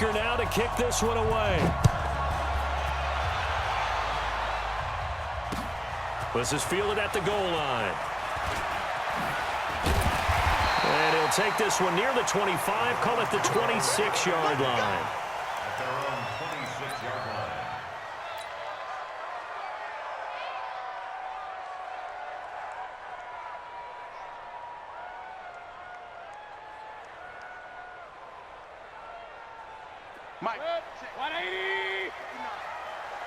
kicker now to kick this one away. This is fielded at the goal line. And he'll take this one near the 25, call it the 26-yard line. At their own 26-yard line. Mike. 180.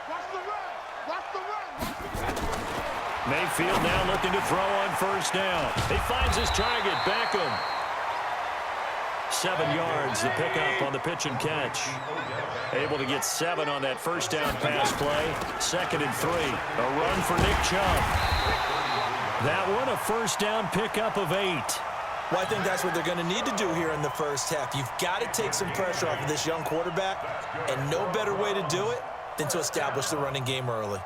Watch the run. Watch the run. Mayfield now looking to throw on first down. He finds his target, Beckham. 7 yards, the pickup on the pitch and catch. Able to get 7 on that first down pass play. 2nd and 3. A run for Nick Chubb. That one, a first down pickup of 8. Well, I think that's what they're going to need to do here in the first half. You've got to take some pressure off of this young quarterback, and no better way to do it than to establish the running game early.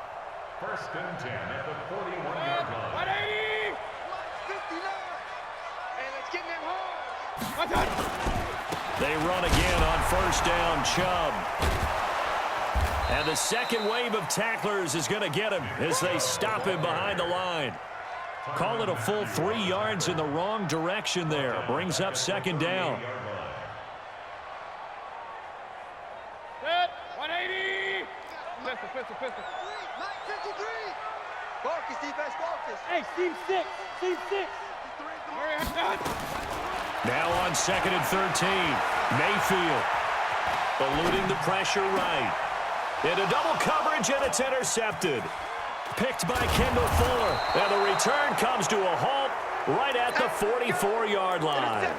1st and 10 at the 41-yard line. 180. 59. Hey, let's get in that hole. They run again on first down, Chubb. And the second wave of tacklers is going to get him as they stop him behind the line. Call it a full 3 yards in the wrong direction there. Brings up 2nd down. 180. Pistol. 53. Focus, defense, focus. Hey, team 6. Team 6. Now on 2nd and 13. Mayfield eluding the pressure right. Into double coverage, and it's intercepted. Picked by Kendall Fuller. And the return comes to a halt right at the 44-yard line.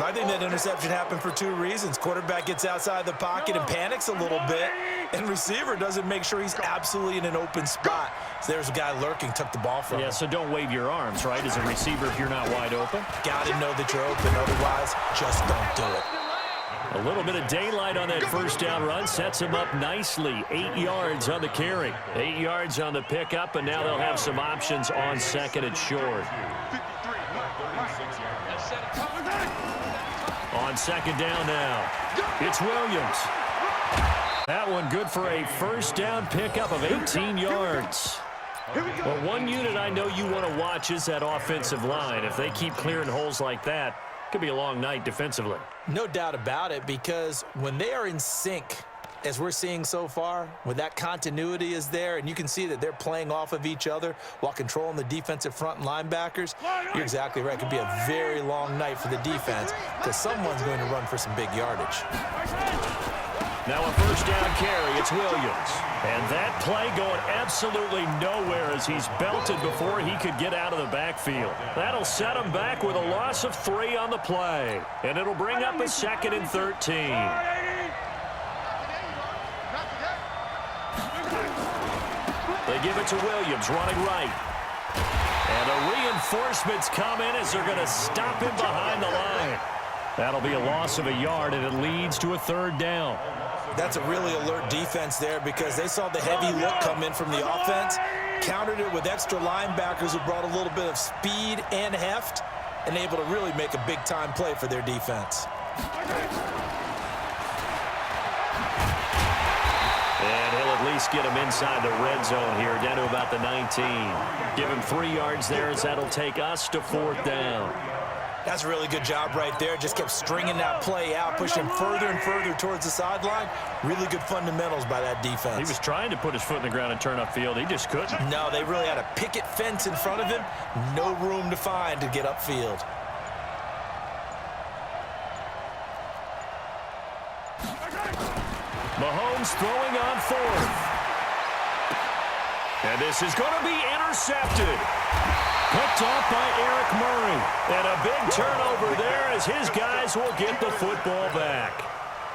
I think that interception happened for 2 reasons. Quarterback gets outside the pocket and panics a little bit, and receiver doesn't make sure he's absolutely in an open spot. So there's a guy lurking, took the ball from him. Yeah, so don't wave your arms, right, as a receiver if you're not wide open. Got to know that you're open, otherwise just don't do it. A little bit of daylight on that first down run sets him up nicely. 8 yards on the carry. 8 yards on the pickup, and now they'll have some options on 2nd and short. On 2nd down now, it's Williams. That one good for a first down pickup of 18 yards. Well, one unit I know you want to watch is that offensive line. If they keep clearing holes like that, it could be a long night defensively. No doubt about it, because when they are in sync, as we're seeing so far, when that continuity is there and you can see that they're playing off of each other while controlling the defensive front and linebackers, you're exactly right. It could be a very long night for the defense because someone's going to run for some big yardage. Now a first down carry, it's Williams. And that play going absolutely nowhere as he's belted before he could get out of the backfield. That'll set him back with a loss of 3 on the play. And it'll bring up a 2nd and 13. They give it to Williams, running right. And the reinforcements come in as they're going to stop him behind the line. That'll be a loss of a yard, and it leads to a 3rd down. That's a really alert defense there because they saw the heavy look come in from the offense, countered it with extra linebackers who brought a little bit of speed and heft, and able to really make a big-time play for their defense. And he'll at least get him inside the red zone here, down to about the 19. Give him 3 yards there as that'll take us to 4th down. That's a really good job right there. Just kept stringing that play out, pushing further and further towards the sideline. Really good fundamentals by that defense. He was trying to put his foot in the ground and turn upfield. He just couldn't. No, they really had a picket fence in front of him. No room to find to get upfield. Mahomes throwing on 4th. And this is going to be intercepted. Picked off by Eric Murray. And a big turnover there as his guys will get the football back.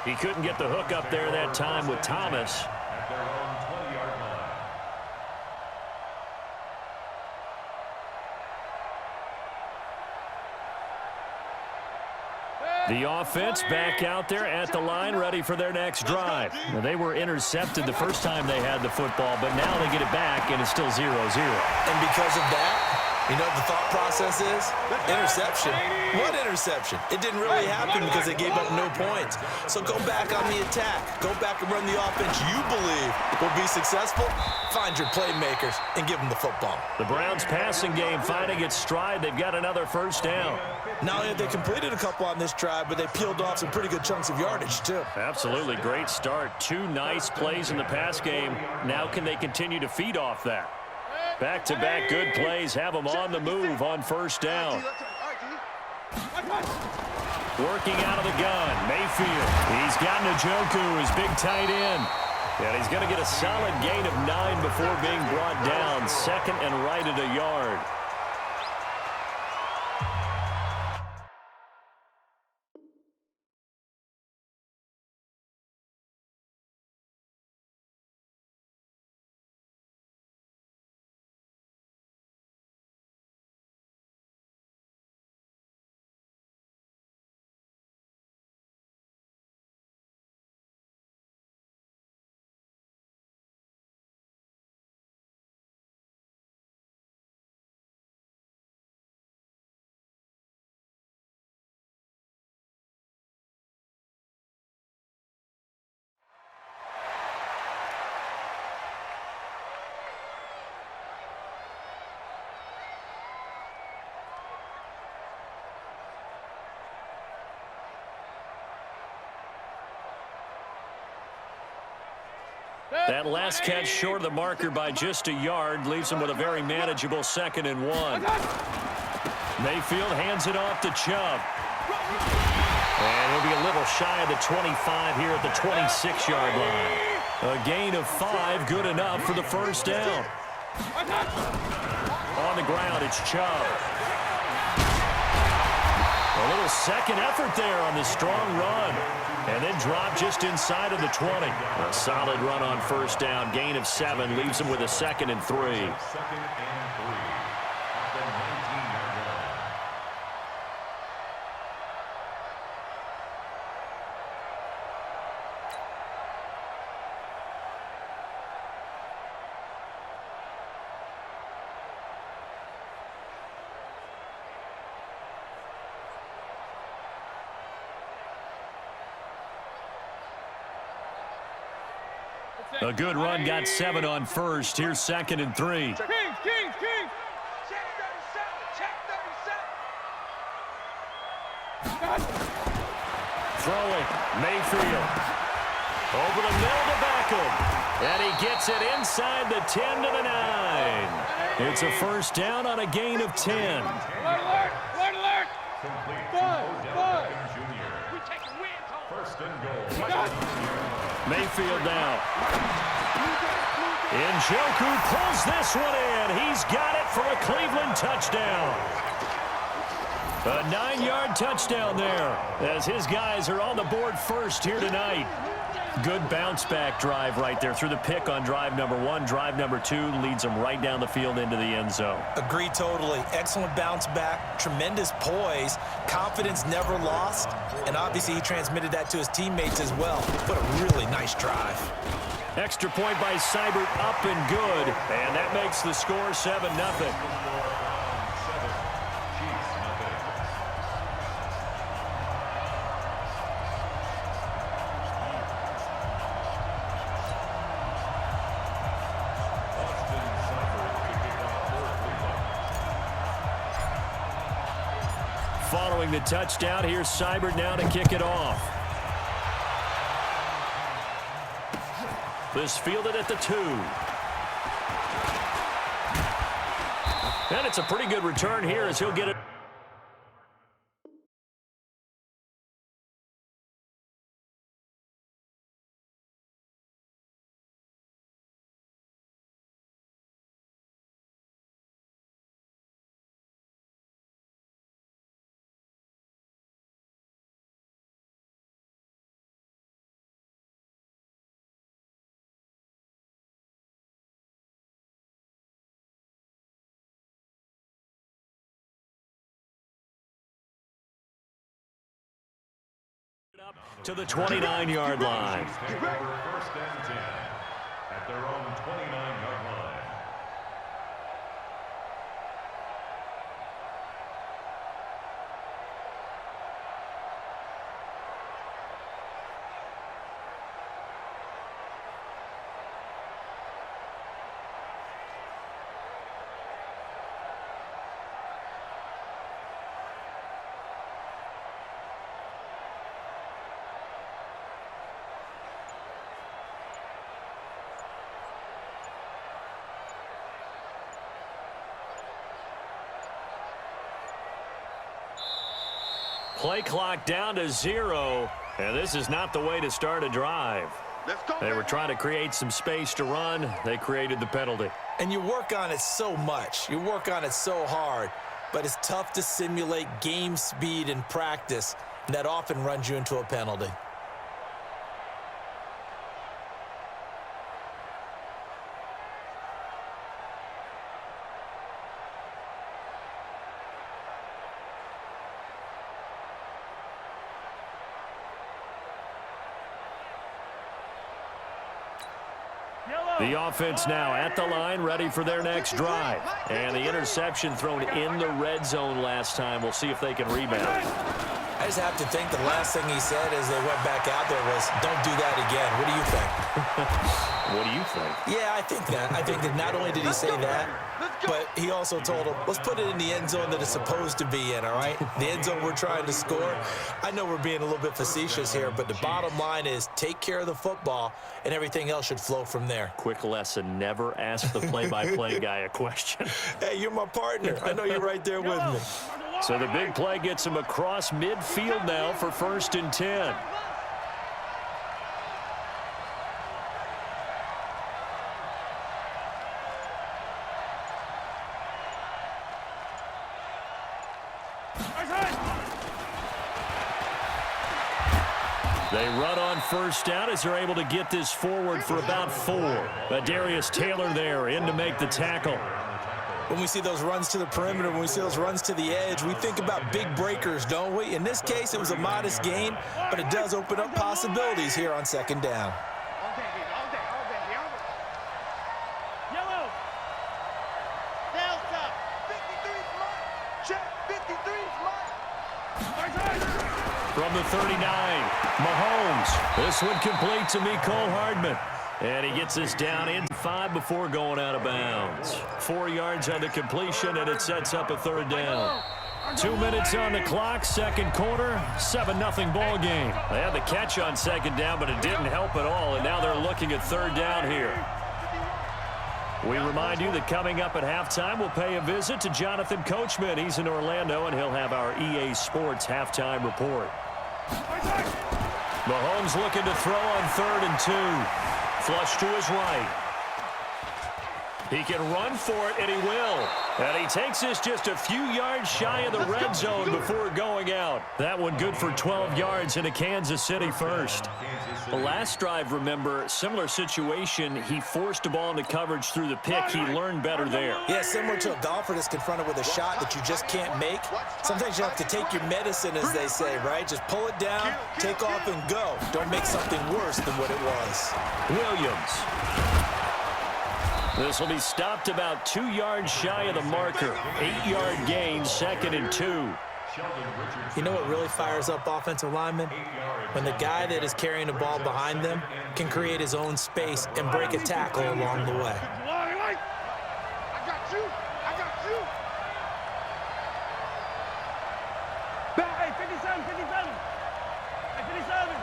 He couldn't get the hook up there that time with Thomas. At their own 20-yard line. The offense back out there at the line, ready for their next drive. Well, they were intercepted the first time they had the football, but now they get it back, and it's still 0-0. And because of that, You know what the thought process is? Interception. What interception? It didn't really happen because they gave up no points. So go back on the attack. Go back and run the offense you believe will be successful. Find your playmakers and give them the football. The Browns passing game finding its stride. They've got another first down. Not only have they completed a couple on this drive, but they peeled off some pretty good chunks of yardage, too. Absolutely great start. 2 nice plays in the pass game. Now can they continue to feed off that? Back-to-back good plays have them on the move on first down. Working out of the gun, Mayfield. He's got Njoku, his big tight end. And he's going to get a solid gain of 9 before being brought down. Second and right at a yard. That last catch short of the marker by just a yard leaves him with a very manageable 2nd and 1. Mayfield hands it off to Chubb. And he'll be a little shy of the 25 here at the 26-yard line. A gain of 5, good enough for the first down. On the ground, it's Chubb. A little second effort there on the strong run. And then drop just inside of the 20. A solid run on first down. Gain of 7 leaves him with a 2nd and 3. 2nd and 3 at the 19-yard line. A good run, got 7 on first. Here's 2nd and 3. Check 37. Check 37. Throwing, Mayfield. Over the middle to Beckham. And he gets it inside the 10 to the 9. It's a first down on a gain of 10. Alert! Alert! Complete. Five. Junior. We take a win, Tom. 1st and goal. Mayfield now. Njoku pulls this one in. He's got it for a Cleveland touchdown. A 9-yard touchdown there as his guys are on the board first here tonight. Good bounce-back drive right there through the pick on drive number 1. Drive number 2 leads them right down the field into the end zone. Agree totally. Excellent bounce back, tremendous poise, confidence never lost, and obviously he transmitted that to his teammates as well. What a really nice drive. Extra point by Seibert, up and good, and that makes the score 7-0. Following the touchdown, here's Seibert now to kick it off. This fielded at the 2. And it's a pretty good return here as he'll get it. Up to the 29-yard line. Take over 1st and 10 at their own 29-yard line. play clock down to 0, and this is not the way to start a drive. Let's go. They were trying to create some space to run. They created the penalty. And you work on it so much. You work on it so hard. But it's tough to simulate game speed in practice, and that often runs you into a penalty. The offense now at the line, ready for their next drive. And the interception thrown in the red zone last time. We'll see if they can rebound. I just have to think the last thing he said as they went back out there was, don't do that again. What do you think? What do you think? Yeah, I think that. I think that not only did he say that, but he also told him, let's put it in the end zone that it's supposed to be in, all right? The end zone we're trying to score. I know we're being a little bit facetious here, but the bottom line is take care of the football, and everything else should flow from there. Quick lesson, never ask the play-by-play guy a question. Hey, you're my partner. I know you're right there with me. So the big play gets him across midfield now for 1st and 10. They run on 1st down as they're able to get this forward for about 4. Darius Taylor there in to make the tackle. When we see those runs to the perimeter, when we see those runs to the edge, we think about big breakers, don't we? In this case, it was a modest gain, but it does open up possibilities here on 2nd down. Yellow. Delta. 53 smart. Check. 53 smart. From the 39, Mahomes. This one complete to Mecole Hardman. And he gets this down in 5 before going out of bounds. 4 yards on the completion, and it sets up a 3rd down. 2 minutes on the clock, 2nd quarter, 7-0 ball game. They had the catch on 2nd down, but it didn't help at all, and now they're looking at 3rd down here. We remind you that coming up at halftime, we'll pay a visit to Jonathan Coachman. He's in Orlando, and he'll have our EA Sports halftime report. Mahomes looking to throw on 3rd and 2. Flush to his right. He can run for it, and he will. And he takes this just a few yards shy of the red zone before going out. That one good for 12 yards into Kansas City 1st. The last drive, remember, similar situation. He forced the ball into coverage through the pick. He learned better there. Yeah, similar to a golfer that's confronted with a shot that you just can't make. Sometimes you have to take your medicine, as they say, right? Just pull it down, take off, and go. Don't make something worse than what it was. Williams. This will be stopped about 2 yards shy of the marker. 8-yard gain, 2nd and 2. You know what really fires up offensive linemen? When the guy that is carrying the ball behind them can create his own space and break a tackle along the way. I got you. Hey, 57. Hey, 57.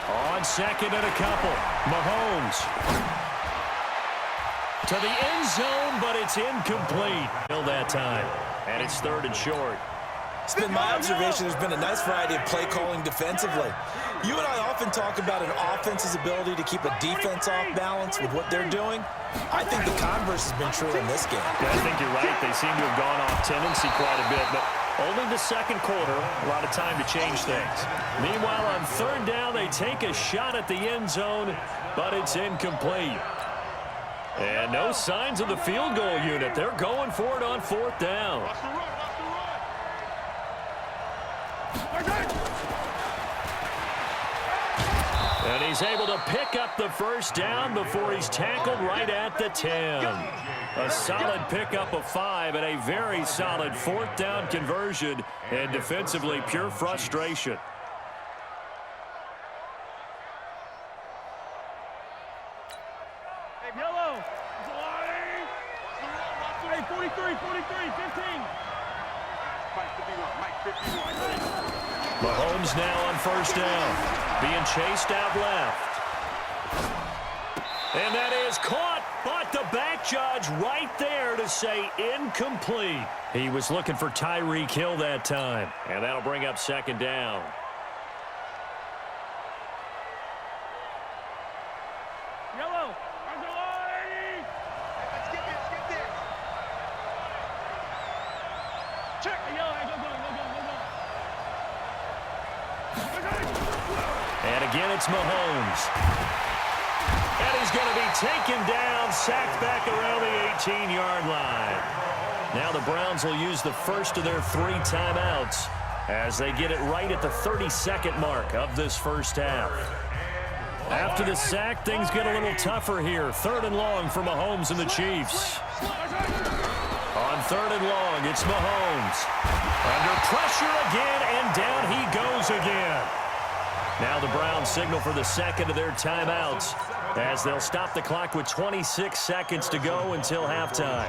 On 2nd and a couple, Mahomes. To the end zone, but it's incomplete. That time. And it's 3rd and short. It's been my observation there's been a nice variety of play calling defensively. You and I often talk about an offense's ability to keep a defense off balance with what they're doing. I think the converse has been true in this game. Yeah, I think you're right. They seem to have gone off tendency quite a bit, but only the 2nd quarter, a lot of time to change things. Meanwhile, on 3rd down, they take a shot at the end zone, but it's incomplete. And no signs of the field goal unit. They're going for it on 4th down. And he's able to pick up the 1st down before he's tackled right at the 10. A solid pickup of 5 and a very solid 4th down conversion, and defensively pure frustration. Hey, yellow. Hey, 43, 15. Mike 51. Mahomes now on 1st down, being chased out left. And that is caught But the back judge right there to say incomplete. He was looking for Tyreek Hill that time. And that'll bring up second down. Yellow. Let's get there. Check. Yellow. And again, it's Mahomes. And he's going to be taken down, sacked back around the 18-yard line. Now the Browns will use the first of their 3 timeouts as they get it right at the 32nd mark of this first half. After the sack, things get a little tougher here. 3rd and long for Mahomes and the Chiefs. On 3rd and long, it's Mahomes. Under pressure again, and down he goes again. Now the Browns signal for the second of their timeouts as they'll stop the clock with 26 seconds to go until halftime.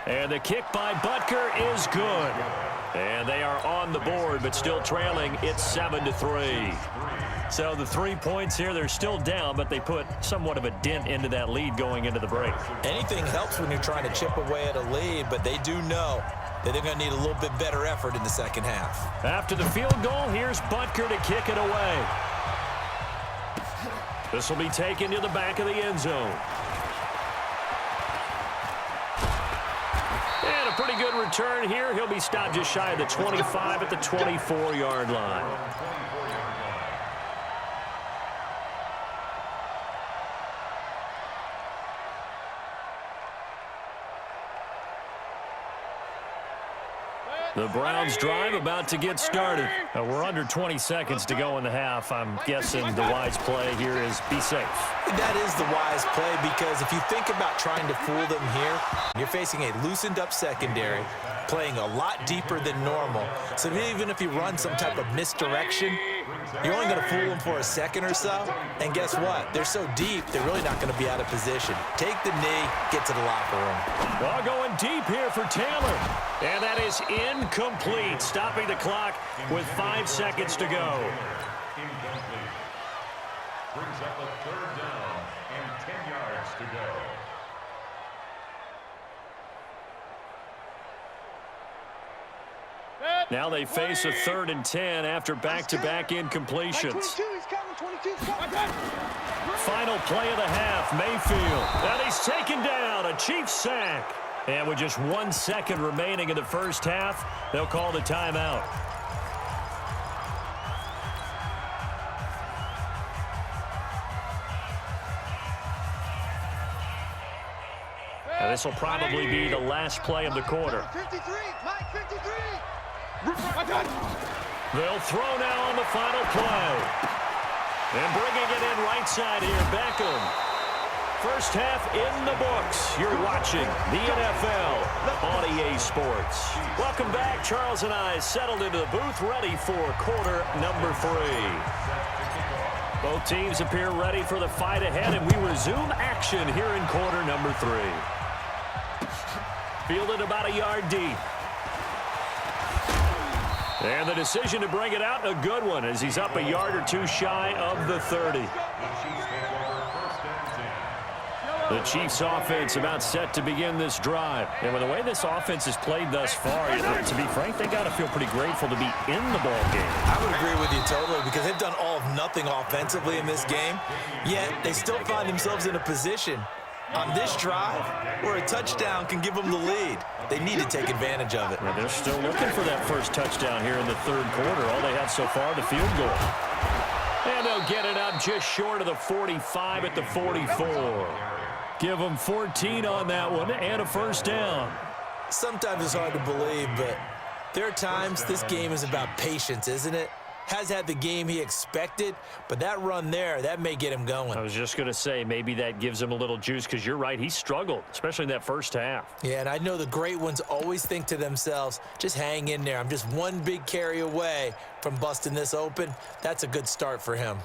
And the kick by Butker is good. And they are on the board, but still trailing. It's 7-3. So the 3 points here, they're still down, but they put somewhat of a dent into that lead going into the break. Anything helps when you're trying to chip away at a lead, but they do know that they're going to need a little bit better effort in the second half. After the field goal, here's Butker to kick it away. This will be taken to the back of the end zone. And a pretty good return here. He'll be stopped just shy of the 25 at the 24-yard line. The Browns drive about to get started. We're under 20 seconds to go in the half. I'm guessing the wise play here is be safe. That is the wise play, because if you think about trying to fool them here, you're facing a loosened up secondary, playing a lot deeper than normal. So even if you run some type of misdirection, you're only going to fool them for a second or so. And guess what? They're so deep, they're really not going to be out of position. Take the knee, get to the locker room. Well, going deep here for Taylor. And that is incomplete, stopping the clock with 5 seconds to go. Incomplete. Brings up a 3rd down and 10 yards to go. Now they face a 3rd and 10 after back-to-back incompletions. Final play of the half, Mayfield. And he's taken down, a Chiefs sack. And with just 1 second remaining in the first half, they'll call the timeout. And this will probably be the last play of the quarter. 53, Mike 53. They'll throw now on the final play. And bringing it in right side here, Beckham. First half in the books. You're watching the NFL on EA Sports. Welcome back. Charles and I settled into the booth, ready for quarter number 3. Both teams appear ready for the fight ahead, and we resume action here in quarter number 3. Fielded about a yard deep. And the decision to bring it out, a good one, as he's up a yard or two shy of the 30. The Chiefs offense about set to begin this drive. And with the way this offense has played thus far, to be frank, they got to feel pretty grateful to be in the ball game. I would agree with you totally, because they've done all of nothing offensively in this game, yet they still find themselves in a position on this drive where a touchdown can give them the lead. They need to take advantage of it. Well, they're still looking for that first touchdown here in the 3rd quarter. All they have so far, the field goal. And they'll get it up just short of the 45 at the 44. Give them 14 on that one and a first down. Sometimes it's hard to believe, but there are times this game is about patience, isn't it? Has had the game he expected, but that run there, that may get him going. I was just going to say, maybe that gives him a little juice, because you're right, he struggled, especially in that first half. Yeah, and I know the great ones always think to themselves, just hang in there. I'm just one big carry away from busting this open. That's a good start for him.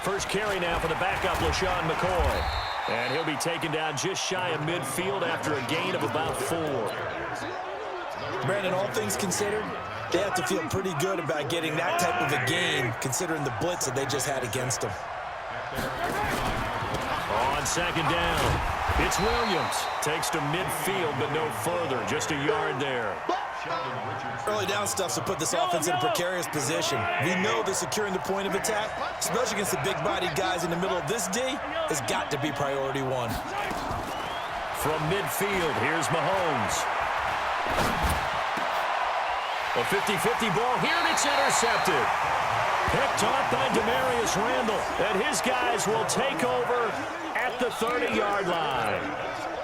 First carry now for the backup, LaShawn McCoy. And he'll be taken down just shy of midfield after a gain of about 4. Brandon, all things considered, they have to feel pretty good about getting that type of a gain, considering the blitz that they just had against them. On second down, it's Williams. Takes to midfield, but no further. Just a yard there. Early down stuff to put this offense in a precarious position. We know that securing the point of attack, especially against the big-bodied guys in the middle of this D, has got to be priority one. From midfield, here's Mahomes. A 50-50 ball here, and it's intercepted. Picked off by Demarius Randall, and his guys will take over at the 30-yard line.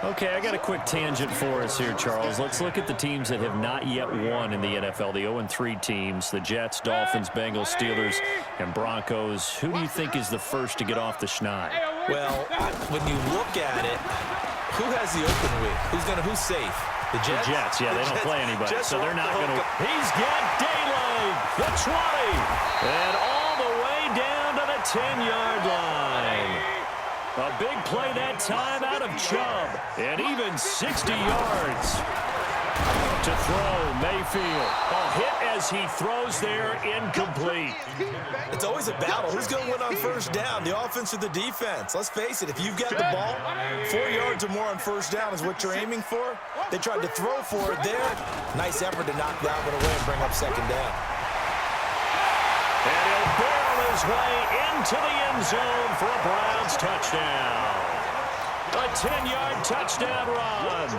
Okay, I got a quick tangent for us here, Charles. Let's look at the teams that have not yet won in the NFL, the 0-3 teams, the Jets, Dolphins, Bengals, Steelers, and Broncos. Who do you think is the first to get off the schneid? Well, when you look at it, who has the open week? Who's safe? The Jets? The Jets, yeah, they don't play anybody, so they're not going to. He's got daylight, the 20, and all the way down to the 10-yard line. A big play that time out of Chubb, and even 60 yards to throw. Mayfield, a hit as he throws there, incomplete. It's always a battle. Who's going to win on first down, the offense or the defense? Let's face it, if you've got the ball, 4 yards or more on first down is what you're aiming for. They tried to throw for it there. Nice effort to knock that one away and bring up second down. And he'll barrel his way into the end zone for a Browns touchdown. A 10-yard touchdown run.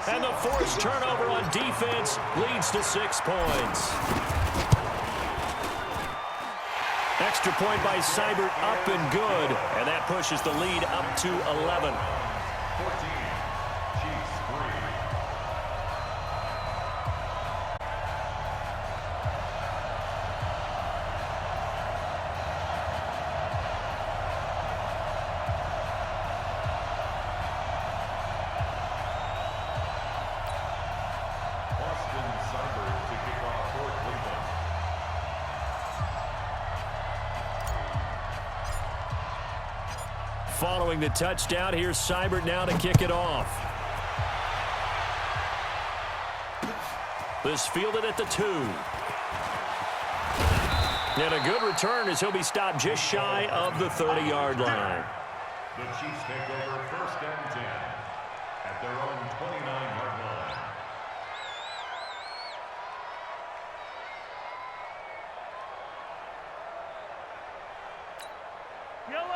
And the forced turnover on defense leads to 6 points. Extra point by Seibert, up and good. And that pushes the lead up to 11. 14, Chiefs 3. Following the touchdown, here's Seibert now to kick it off. This fielded at the 2. And a good return as he'll be stopped just shy of the 30-yard line. The Chiefs take over first and 10 at their own 29-yard line.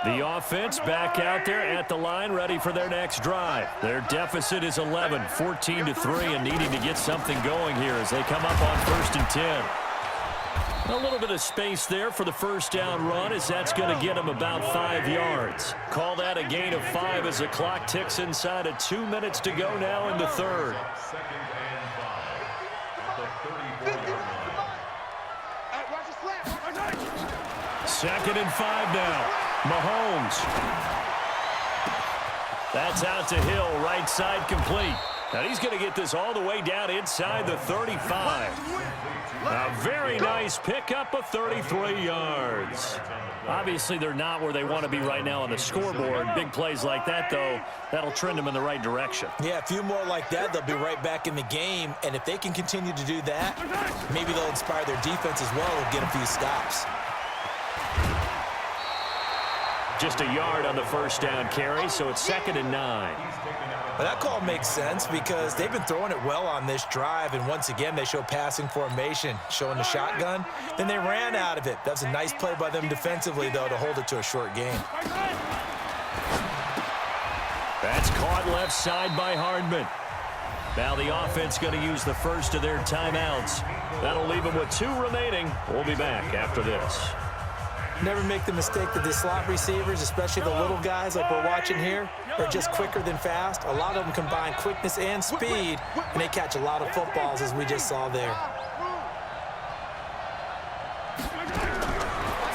The offense back out there at the line, ready for their next drive. Their deficit is 11, 14-3, and needing to get something going here as they come up on first and 10. A little bit of space there for the first down run, as that's going to get them about 5 yards. Call that a gain of 5 as the clock ticks inside of 2 minutes to go now in the third. Second and 5 at the 34-yard line. Second and 5 now. Mahomes. That's out to Hill, right side complete. And he's going to get this all the way down inside the 35. A very nice pickup of 33 yards. Obviously, they're not where they want to be right now on the scoreboard. Big plays like that, though, that'll trend them in the right direction. Yeah, a few more like that, they'll be right back in the game. And if they can continue to do that, maybe they'll inspire their defense as well and get a few stops. Just a yard on the first down carry, so it's second and 9. Well, that call makes sense because they've been throwing it well on this drive, and once again, they show passing formation, showing the shotgun. Then they ran out of it. That's a nice play by them defensively, though, to hold it to a short gain. That's caught left side by Hardman. Now the offense going to use the first of their timeouts. That'll leave them with 2 remaining. We'll be back after this. Never make the mistake that the slot receivers, especially the little guys like we're watching here, are just quicker than fast. A lot of them combine quickness and speed, and they catch a lot of footballs, as we just saw there.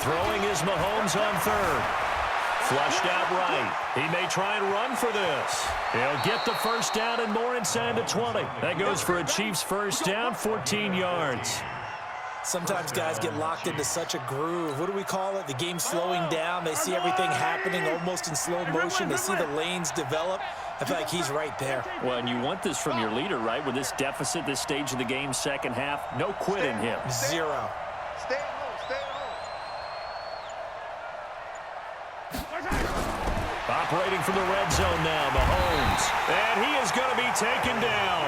Throwing is Mahomes on third. Flushed out right. He may try and run for this. He'll get the first down and more inside the 20. That goes for a Chiefs first down, 14 yards. Sometimes guys get locked into such a groove. What do we call it? The game's slowing down. They see everything happening almost in slow motion. They see the lanes develop. I feel like he's right there. Well, and you want this from your leader, right? With this deficit, this stage of the game, second half, no quit in him. Zero. Stay at home. Stay at home. Operating from the red zone now, Mahomes. And he is going to be taken down.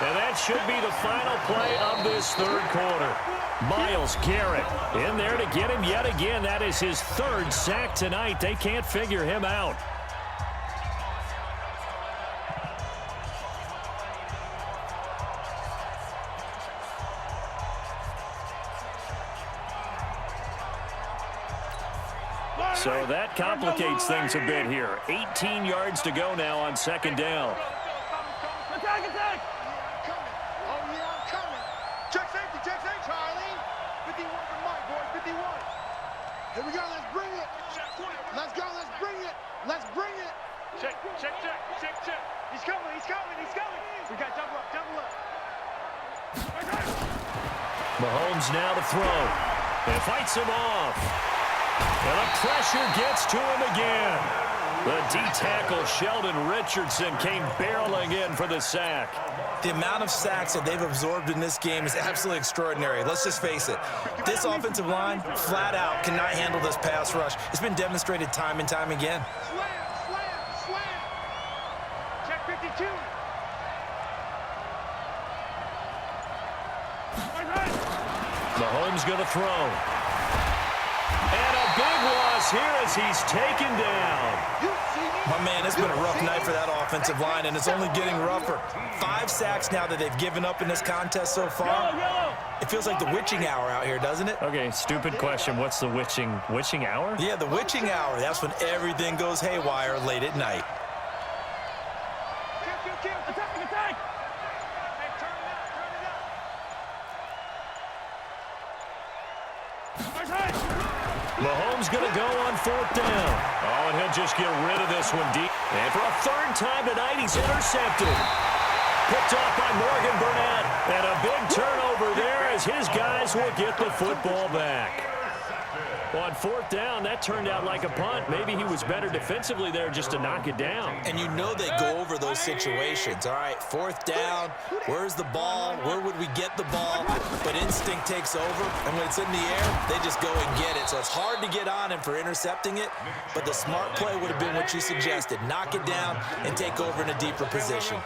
And that should be the final play of this third quarter. Myles Garrett in there to get him yet again. That is his third sack tonight. They can't figure him out. So that complicates things a bit here. 18 yards to go now on second down. Attack, attack! Oh, yeah, I'm coming. Check safety, Charlie. 51 for Mike, boys, 51. Here we go, let's bring it. Let's go, let's bring it. Let's bring it. Check. He's coming. We got double up. Mahomes now to throw. And fights him off. And the pressure gets to him again. The D-tackle Sheldon Richardson came barreling in for the sack. The amount of sacks that they've absorbed in this game is absolutely extraordinary. Let's just face it. This offensive line, flat out, cannot handle this pass rush. It's been demonstrated time and time again. Slam. Check 52. Mahomes going to throw. And a big loss here as he's taken down. My man, it's been a rough night for that offensive line, and it's only getting rougher. 5 sacks now that they've given up in this contest so far. It feels like the witching hour out here, doesn't it? Okay, stupid question. What's the witching hour? Yeah, the witching hour. That's when everything goes haywire late at night. Kill. Attack. Hey, turn it up. Mahomes going to go on fourth down. Oh, and he'll just get rid of this one deep. And for a third time tonight, he's intercepted. Picked off by Morgan Burnett. And a big turnover there as his guys will get the football back. Well, on fourth down, that turned out like a punt. Maybe he was better defensively there just to knock it down. And you know they go over those situations. All right, fourth down, where's the ball? Where would we get the ball? But instinct takes over, and when it's in the air, they just go and get it. So it's hard to get on him for intercepting it, but the smart play would have been what you suggested. Knock it down and take over in a deeper position.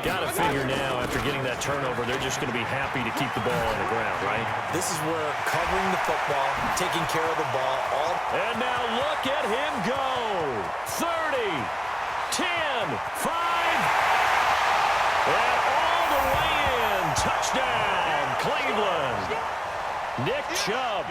Got to figure now, after getting that turnover, they're just going to be happy to keep the ball on the ground, right? This is where covering the football, taking care of the ball, all. And now look at him go. 30, 10, 5. And all the way in. Touchdown, Cleveland. Nick Chubb.